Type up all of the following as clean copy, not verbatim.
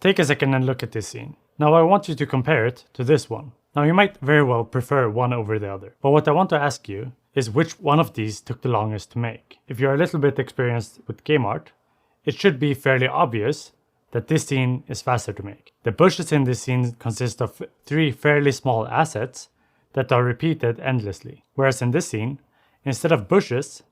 Take a second and look at this scene. Now I want you to compare it to this one. Now you might very well prefer one over the other, but what I want to ask you is which one of these took the longest to make. If you're a little bit experienced with game art, it should be fairly obvious that this scene is faster to make. The bushes in this scene consist of 3 fairly small assets that are repeated endlessly. Whereas in this scene, instead of bushes,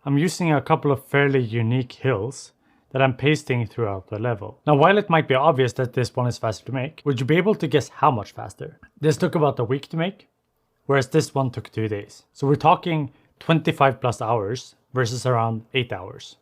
I'm using a couple of fairly unique hills that I'm pasting throughout the level. Now while it might be obvious that this one is faster to make, would you be able to guess how much faster? This took about a week to make, whereas this one took 2 days. So we're talking 25 plus hours versus around 8 hours.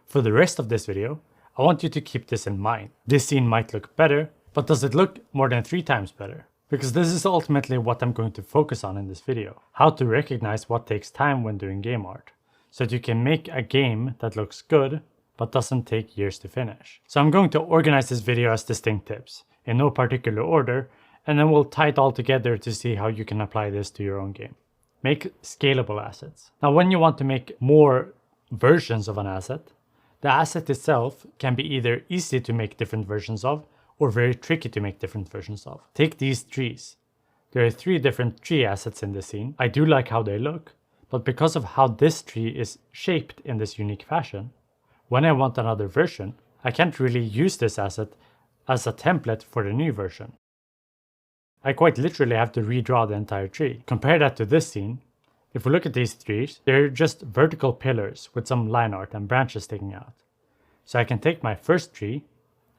For the rest of this video, I want you to keep this in mind. This scene might look better, but does it look more than 3 times better? Because this is ultimately what I'm going to focus on in this video. How to recognize what takes time when doing game art, so that you can make a game that looks good, but doesn't take years to finish. So I'm going to organize this video as distinct tips, in no particular order, and then we'll tie it all together to see how you can apply this to your own game. Make scalable assets. Now when you want to make more versions of an asset, the asset itself can be either easy to make different versions of, or very tricky to make different versions of. Take these trees. There are 3 different tree assets in this scene. I do like how they look, but because of how this tree is shaped in this unique fashion, when I want another version, I can't really use this asset as a template for the new version. I quite literally have to redraw the entire tree. Compare that to this scene. If we look at these trees, they're just vertical pillars with some line art and branches sticking out. So I can take my first tree,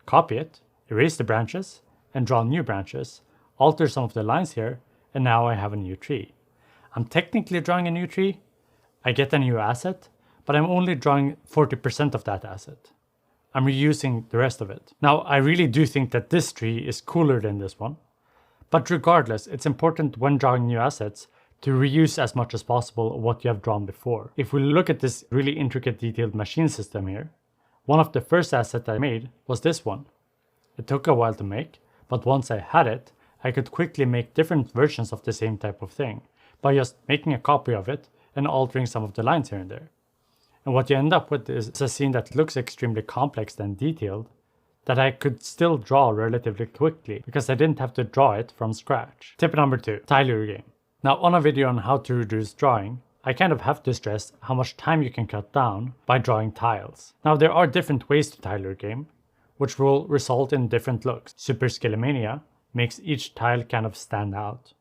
copy it, erase the branches, and draw new branches, alter some of the lines here, and now I have a new tree. I'm technically drawing a new tree, I get a new asset, but I'm only drawing 40% of that asset. I'm reusing the rest of it. Now, I really do think that this tree is cooler than this one, but regardless, it's important when drawing new assets to reuse as much as possible of what you have drawn before. If we look at this really intricate detailed machine system here, one of the first assets I made was this one. It took a while to make, but once I had it, I could quickly make different versions of the same type of thing by just making a copy of it and altering some of the lines here and there. And what you end up with is a scene that looks extremely complex and detailed that I could still draw relatively quickly because I didn't have to draw it from scratch. Tip number 2, tile your game. Now on a video on how to reduce drawing, I kind of have to stress how much time you can cut down by drawing tiles. Now there are different ways to tile your game, which will result in different looks. Super Scalable makes each tile kind of stand out,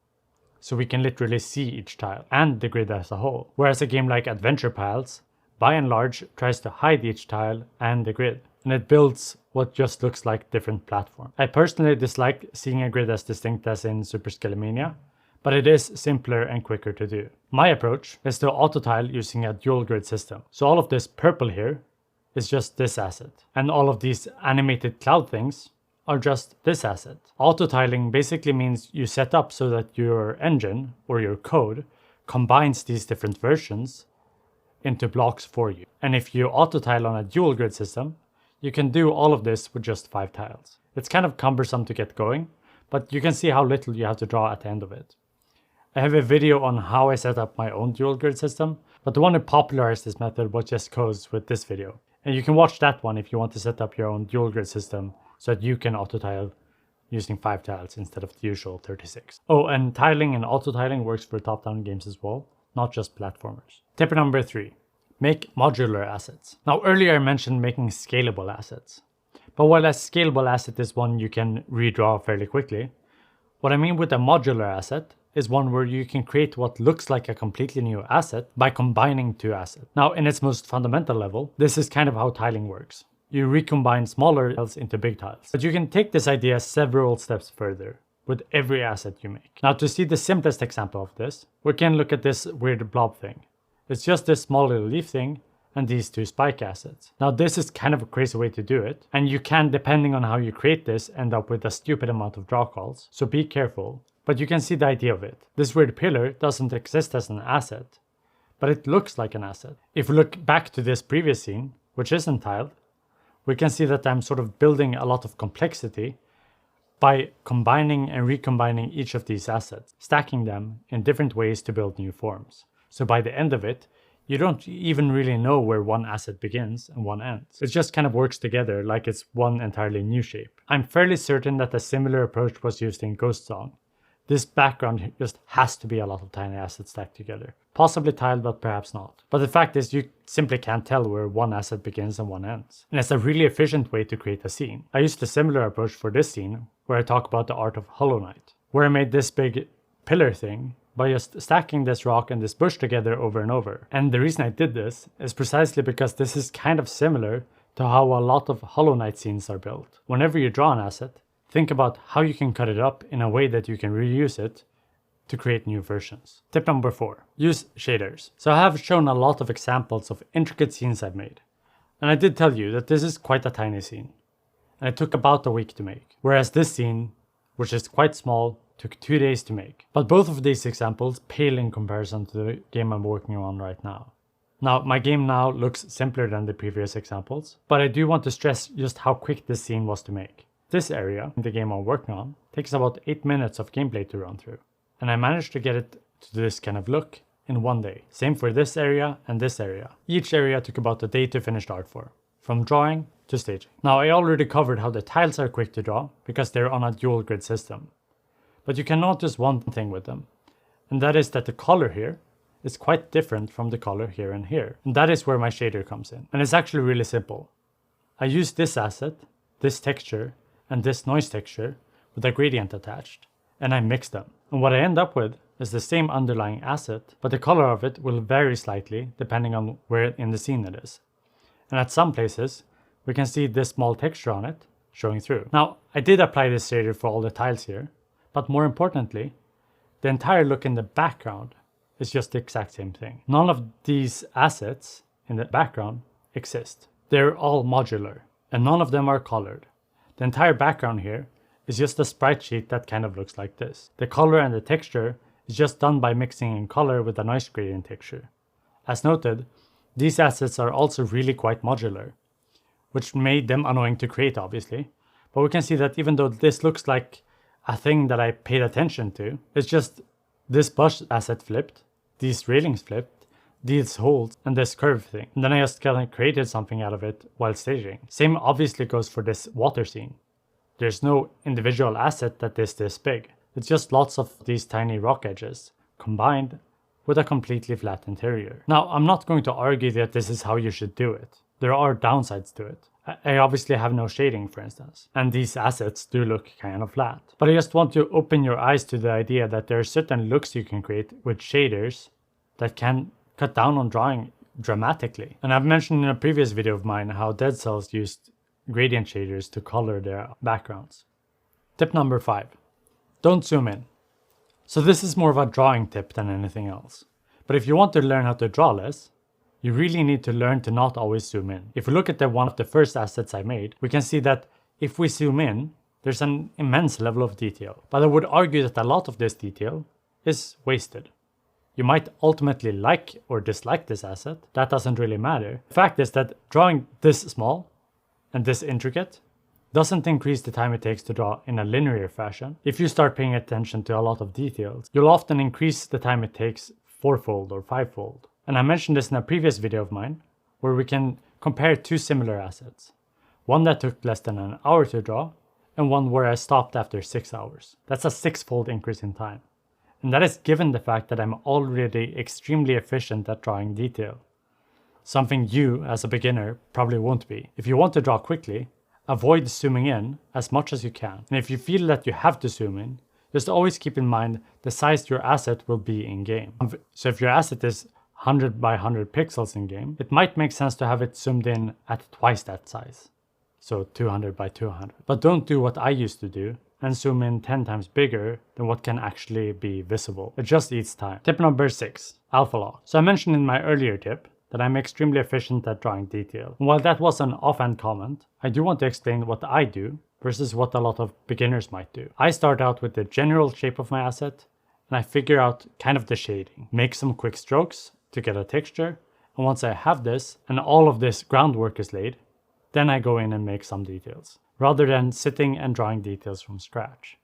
so we can literally see each tile and the grid as a whole. Whereas a game like Adventure Piles, by and large, tries to hide each tile and the grid, and it builds what just looks like different platforms. I personally dislike seeing a grid as distinct as in Super Scalable, but it is simpler and quicker to do. My approach is to auto-tile using a dual grid system. So all of this purple here is just this asset, and all of these animated cloud things are just this asset. Auto-tiling basically means you set up so that your engine or your code combines these different versions into blocks for you. And if you auto-tile on a dual grid system, you can do all of this with just 5 tiles. It's kind of cumbersome to get going, but you can see how little you have to draw at the end of it. I have a video on how I set up my own dual grid system, but the one who popularized this method was just Coz with this video. And you can watch that one if you want to set up your own dual grid system so that you can auto-tile using 5 tiles instead of the usual 36. Oh, and tiling and auto-tiling works for top-down games as well, not just platformers. Tip number 3, make modular assets. Now earlier I mentioned making scalable assets, but while a scalable asset is one you can redraw fairly quickly, what I mean with a modular asset is one where you can create what looks like a completely new asset by combining 2 assets. Now in its most fundamental level, this is kind of how tiling works. You recombine smaller tiles into big tiles. But you can take this idea several steps further with every asset you make. Now to see the simplest example of this, we can look at this weird blob thing. It's just this small little leaf thing and these 2 spike assets. Now this is kind of a crazy way to do it, and you can, depending on how you create this, end up with a stupid amount of draw calls, so be careful. But you can see the idea of it. This weird pillar doesn't exist as an asset, but it looks like an asset. If we look back to this previous scene, which isn't tiled, we can see that I'm sort of building a lot of complexity by combining and recombining each of these assets, stacking them in different ways to build new forms. So by the end of it, you don't even really know where one asset begins and one ends. It just kind of works together like it's one entirely new shape. I'm fairly certain that a similar approach was used in Ghost Song. This background just has to be a lot of tiny assets stacked together. Possibly tiled, but perhaps not. But the fact is, you simply can't tell where one asset begins and one ends. And it's a really efficient way to create a scene. I used a similar approach for this scene, where I talk about the art of Hollow Knight, where I made this big pillar thing by just stacking this rock and this bush together over and over. And the reason I did this is precisely because this is kind of similar to how a lot of Hollow Knight scenes are built. Whenever you draw an asset, think about how you can cut it up in a way that you can reuse it to create new versions. Tip number 4, use shaders. So I have shown a lot of examples of intricate scenes I've made. And I did tell you that this is quite a tiny scene. And it took about a week to make. Whereas this scene, which is quite small, took 2 days to make. But both of these examples pale in comparison to the game I'm working on right now. Now, my game now looks simpler than the previous examples, but I do want to stress just how quick this scene was to make. This area, in the game I'm working on, takes about 8 minutes of gameplay to run through. And I managed to get it to this kind of look in 1 day. Same for this area and this area. Each area took about a day to finish the art for, from drawing to staging. Now, I already covered how the tiles are quick to draw because they're on a dual grid system. But you can notice one thing with them, and that is that the color here is quite different from the color here and here. And that is where my shader comes in. And it's actually really simple. I use this asset, this texture, and this noise texture with a gradient attached, and I mix them. And what I end up with is the same underlying asset, but the color of it will vary slightly depending on where in the scene it is. And at some places, we can see this small texture on it showing through. Now, I did apply this shader for all the tiles here, but more importantly, the entire look in the background is just the exact same thing. None of these assets in the background exist. They're all modular, and none of them are colored. The entire background here is just a sprite sheet that kind of looks like this. The color and the texture is just done by mixing in color with a noise gradient texture. As noted, these assets are also really quite modular, which made them annoying to create obviously, but we can see that even though this looks like a thing that I paid attention to, it's just this bush asset flipped, these railings flipped, these holes, and this curve thing. And then I just kind of created something out of it while staging. Same obviously goes for this water scene. There's no individual asset that is this big. It's just lots of these tiny rock edges combined with a completely flat interior. Now, I'm not going to argue that this is how you should do it. There are downsides to it. I obviously have no shading, for instance, and these assets do look kind of flat. But I just want to open your eyes to the idea that there are certain looks you can create with shaders that can cut down on drawing dramatically. And I've mentioned in a previous video of mine how Dead Cells used gradient shaders to color their backgrounds. Tip number 5, don't zoom in. So this is more of a drawing tip than anything else. But if you want to learn how to draw less, you really need to learn to not always zoom in. If we look at one of the first assets I made, we can see that if we zoom in, there's an immense level of detail. But I would argue that a lot of this detail is wasted. You might ultimately like or dislike this asset, that doesn't really matter. The fact is that drawing this small and this intricate doesn't increase the time it takes to draw in a linear fashion. If you start paying attention to a lot of details, you'll often increase the time it takes 4-fold or 5-fold. And I mentioned this in a previous video of mine, where we can compare 2 similar assets. One that took less than an hour to draw, and one where I stopped after 6 hours. That's a 6-fold increase in time. And that is given the fact that I'm already extremely efficient at drawing detail. Something you, as a beginner, probably won't be. If you want to draw quickly, avoid zooming in as much as you can. And if you feel that you have to zoom in, just always keep in mind the size your asset will be in game. So if your asset is 100 by 100 pixels in game, it might make sense to have it zoomed in at twice that size. So 200 by 200. But don't do what I used to do and zoom in 10 times bigger than what can actually be visible. It just eats time. Tip number 6, alpha lock. So I mentioned in my earlier tip that I'm extremely efficient at drawing detail. And while that was an offhand comment, I do want to explain what I do versus what a lot of beginners might do. I start out with the general shape of my asset and I figure out kind of the shading, make some quick strokes to get a texture, and once I have this and all of this groundwork is laid, then I go in and make some details, rather than sitting and drawing details from scratch.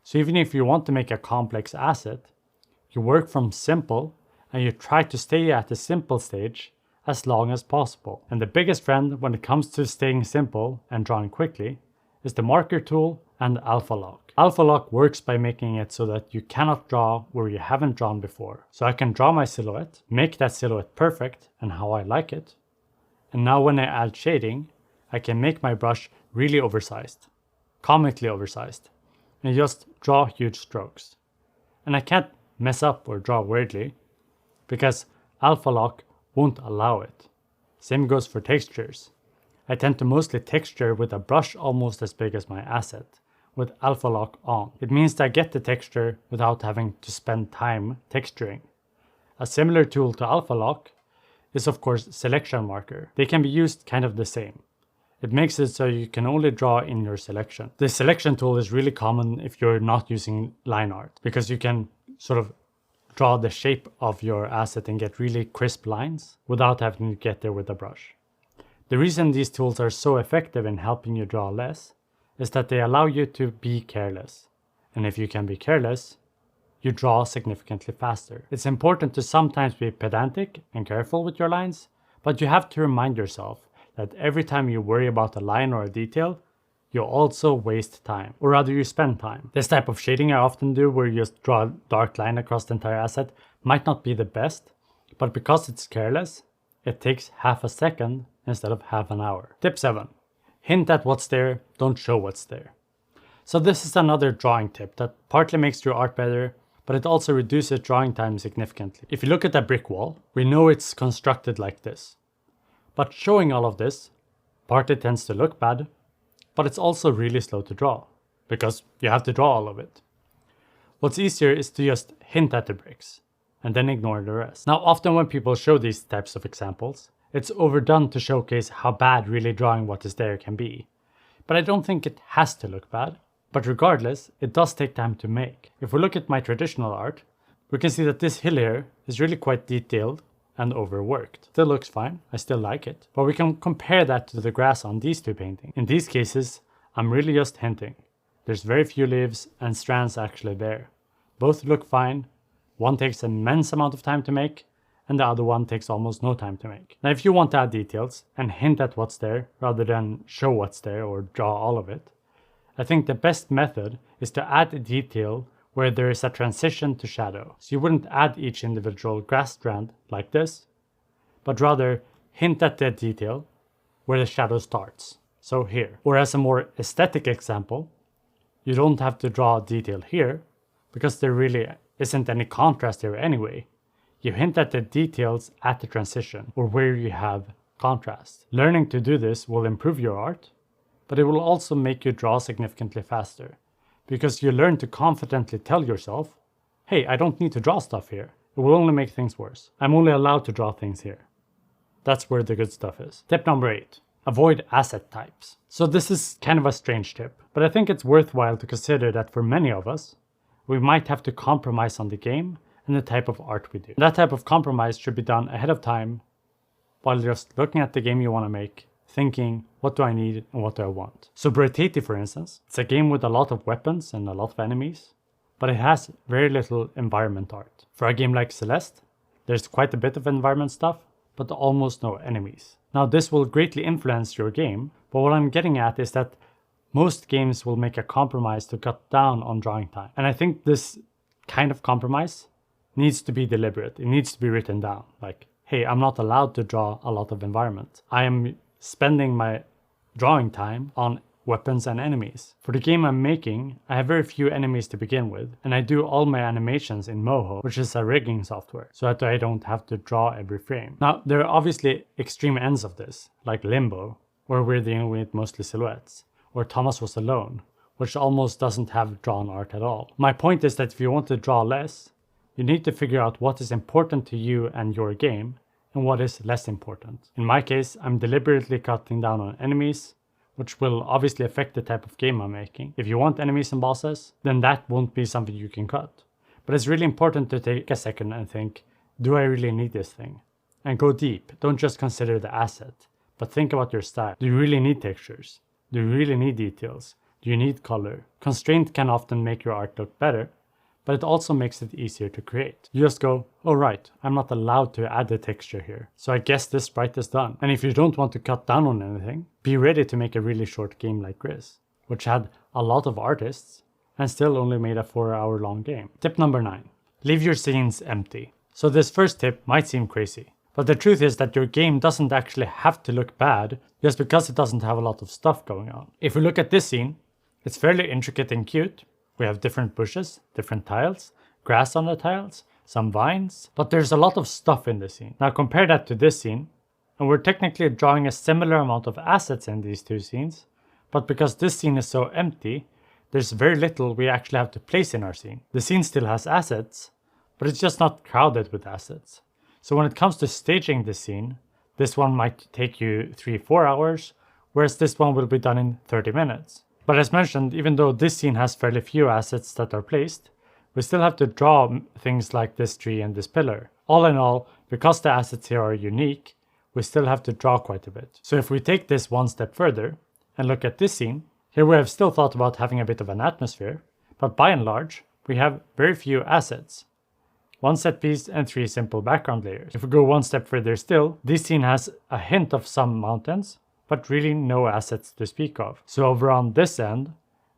So even if you want to make a complex asset, you work from simple and you try to stay at the simple stage as long as possible. And the biggest trend when it comes to staying simple and drawing quickly is the marker tool and alpha lock. Alpha lock works by making it so that you cannot draw where you haven't drawn before. So I can draw my silhouette, make that silhouette perfect and how I like it. And now when I add shading, I can make my brush really oversized, comically oversized, and just draw huge strokes. And I can't mess up or draw weirdly because alpha lock won't allow it. Same goes for textures. I tend to mostly texture with a brush almost as big as my asset, with alpha lock on. It means that I get the texture without having to spend time texturing. A similar tool to alpha lock is of course selection marker. They can be used kind of the same. It makes it so you can only draw in your selection. The selection tool is really common if you're not using line art, because you can sort of draw the shape of your asset and get really crisp lines without having to get there with a brush. The reason these tools are so effective in helping you draw less is that they allow you to be careless. And if you can be careless, you draw significantly faster. It's important to sometimes be pedantic and careful with your lines, but you have to remind yourself that every time you worry about a line or a detail, you also waste time, or rather you spend time. This type of shading I often do, where you just draw a dark line across the entire asset, might not be the best, but because it's careless, it takes half a second instead of half an hour. Tip 7. Hint at what's there, don't show what's there. So this is another drawing tip that partly makes your art better, but it also reduces drawing time significantly. If you look at a brick wall, we know it's constructed like this. But showing all of this partly tends to look bad, but it's also really slow to draw, because you have to draw all of it. What's easier is to just hint at the bricks, and then ignore the rest. Now, often when people show these types of examples, it's overdone to showcase how bad really drawing what is there can be. But I don't think it has to look bad. But regardless, it does take time to make. If we look at my traditional art, we can see that this hill here is really quite detailed and overworked. Still looks fine, I still like it. But we can compare that to the grass on these two paintings. In these cases, I'm really just hinting. There's very few leaves and strands actually there. Both look fine. One takes an immense amount of time to make, and the other one takes almost no time to make. Now, if you want to add details and hint at what's there rather than show what's there or draw all of it, I think the best method is to add a detail where there is a transition to shadow. So you wouldn't add each individual grass strand like this, but rather hint at the detail where the shadow starts. So here. Or as a more aesthetic example, you don't have to draw a detail here because there really isn't any contrast here anyway. You hint at the details at the transition or where you have contrast. Learning to do this will improve your art, but it will also make you draw significantly faster, because you learn to confidently tell yourself, hey, I don't need to draw stuff here. It will only make things worse. I'm only allowed to draw things here. That's where the good stuff is. Tip number 8, avoid asset types. So this is kind of a strange tip, but I think it's worthwhile to consider that for many of us, we might have to compromise on the game and the type of art we do. That type of compromise should be done ahead of time while just looking at the game you want to make, thinking, what do I need and what do I want? So Britaiti, for instance, it's a game with a lot of weapons and a lot of enemies, but it has very little environment art. For a game like Celeste, there's quite a bit of environment stuff, but almost no enemies. Now this will greatly influence your game, but what I'm getting at is that most games will make a compromise to cut down on drawing time. And I think this kind of compromise needs to be deliberate. It needs to be written down. Like, hey, I'm not allowed to draw a lot of environment. I am spending my drawing time on weapons and enemies. For the game I'm making, I have very few enemies to begin with, and I do all my animations in Moho, which is a rigging software, so that I don't have to draw every frame. Now, there are obviously extreme ends of this, like Limbo, where we're dealing with mostly silhouettes, or Thomas Was Alone, which almost doesn't have drawn art at all. My point is that if you want to draw less, you need to figure out what is important to you and your game, and what is less important. In my case, I'm deliberately cutting down on enemies, which will obviously affect the type of game I'm making. If you want enemies and bosses, then that won't be something you can cut. But it's really important to take a second and think, do I really need this thing? And go deep. Don't just consider the asset, but think about your style. Do you really need textures? Do you really need details? Do you need color? Constraint can often make your art look better, but it also makes it easier to create. You just go, oh right, I'm not allowed to add the texture here, so I guess this sprite is done. And if you don't want to cut down on anything, be ready to make a really short game like Grizz, which had a lot of artists and still only made a 4-hour long game. Tip number 9. Leave your scenes empty. So this first tip might seem crazy, but the truth is that your game doesn't actually have to look bad just because it doesn't have a lot of stuff going on. If we look at this scene, it's fairly intricate and cute. We have different bushes, different tiles, grass on the tiles, some vines, but there's a lot of stuff in this scene. Now compare that to this scene, and we're technically drawing a similar amount of assets in these two scenes, but because this scene is so empty, there's very little we actually have to place in our scene. The scene still has assets, but it's just not crowded with assets. So when it comes to staging this scene, this one might take you 3-4 hours, whereas this one will be done in 30 minutes. But as mentioned, even though this scene has fairly few assets that are placed, we still have to draw things like this tree and this pillar. All in all, because the assets here are unique, we still have to draw quite a bit. So if we take this one step further and look at this scene, here we have still thought about having a bit of an atmosphere, but by and large, we have very few assets. 1 set piece and 3 simple background layers. If we go one step further still, this scene has a hint of some mountains, but really no assets to speak of. So over on this end,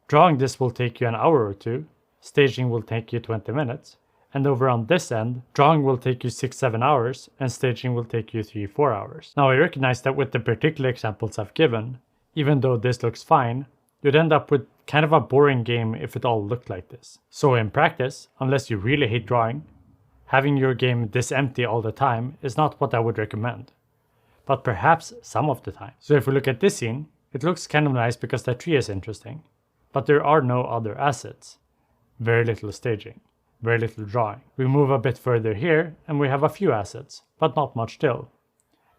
drawing this will take you an hour or 2, staging will take you 20 minutes, and over on this end, drawing will take you 6-7 hours, and staging will take you 3-4 hours. Now I recognize that with the particular examples I've given, even though this looks fine, you'd end up with kind of a boring game if it all looked like this. So in practice, unless you really hate drawing, having your game this empty all the time is not what I would recommend. But perhaps some of the time. So if we look at this scene, it looks kind of nice because the tree is interesting, but there are no other assets. Very little staging, very little drawing. We move a bit further here and we have a few assets, but not much still.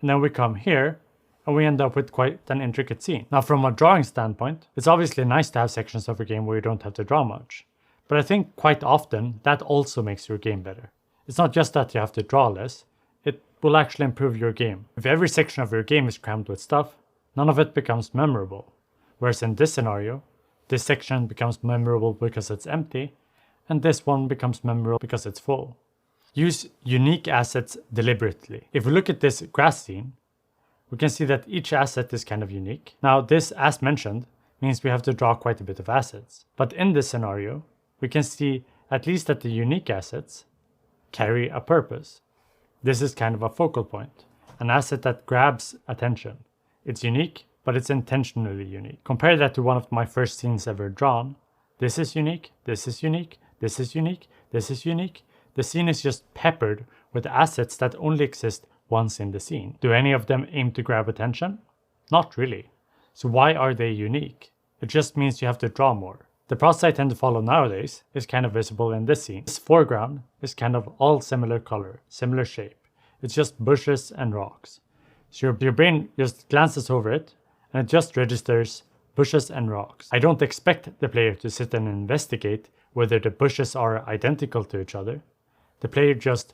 And then we come here and we end up with quite an intricate scene. Now from a drawing standpoint, it's obviously nice to have sections of a game where you don't have to draw much, but I think quite often that also makes your game better. It's not just that you have to draw less, it will actually improve your game. If every section of your game is crammed with stuff, none of it becomes memorable. Whereas in this scenario, this section becomes memorable because it's empty, and this one becomes memorable because it's full. Use unique assets deliberately. If we look at this grass scene, we can see that each asset is kind of unique. Now this, as mentioned, means we have to draw quite a bit of assets. But in this scenario, we can see at least that the unique assets carry a purpose. This is kind of a focal point, an asset that grabs attention. It's unique, but it's intentionally unique. Compare that to one of my first scenes ever drawn. This is unique, this is unique, this is unique, this is unique. The scene is just peppered with assets that only exist once in the scene. Do any of them aim to grab attention? Not really. So why are they unique? It just means you have to draw more. The process I tend to follow nowadays is kind of visible in this scene. This foreground is kind of all similar color, similar shape. It's just bushes and rocks. So your brain just glances over it and it just registers bushes and rocks. I don't expect the player to sit and investigate whether the bushes are identical to each other. The player just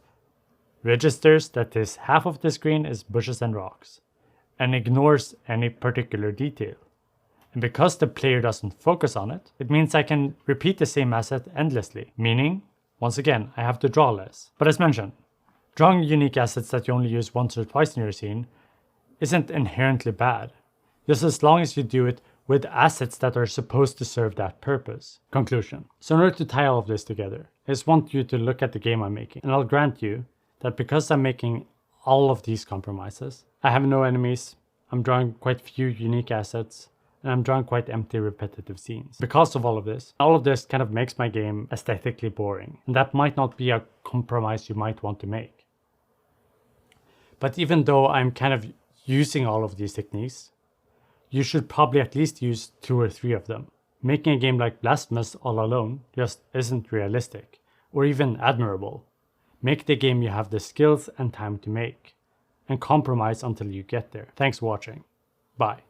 registers that this half of the screen is bushes and rocks and ignores any particular detail. And because the player doesn't focus on it, it means I can repeat the same asset endlessly, meaning, once again, I have to draw less. But as mentioned, drawing unique assets that you only use once or twice in your scene isn't inherently bad, just as long as you do it with assets that are supposed to serve that purpose. Conclusion. So in order to tie all of this together, I just want you to look at the game I'm making, and I'll grant you that because I'm making all of these compromises, I have no enemies, I'm drawing quite few unique assets, and I'm drawing quite empty, repetitive scenes. Because of all of this kind of makes my game aesthetically boring, and that might not be a compromise you might want to make. But even though I'm kind of using all of these techniques, you should probably at least use 2 or 3 of them. Making a game like Blasphemous all alone just isn't realistic, or even admirable. Make the game you have the skills and time to make, and compromise until you get there. Thanks for watching. Bye.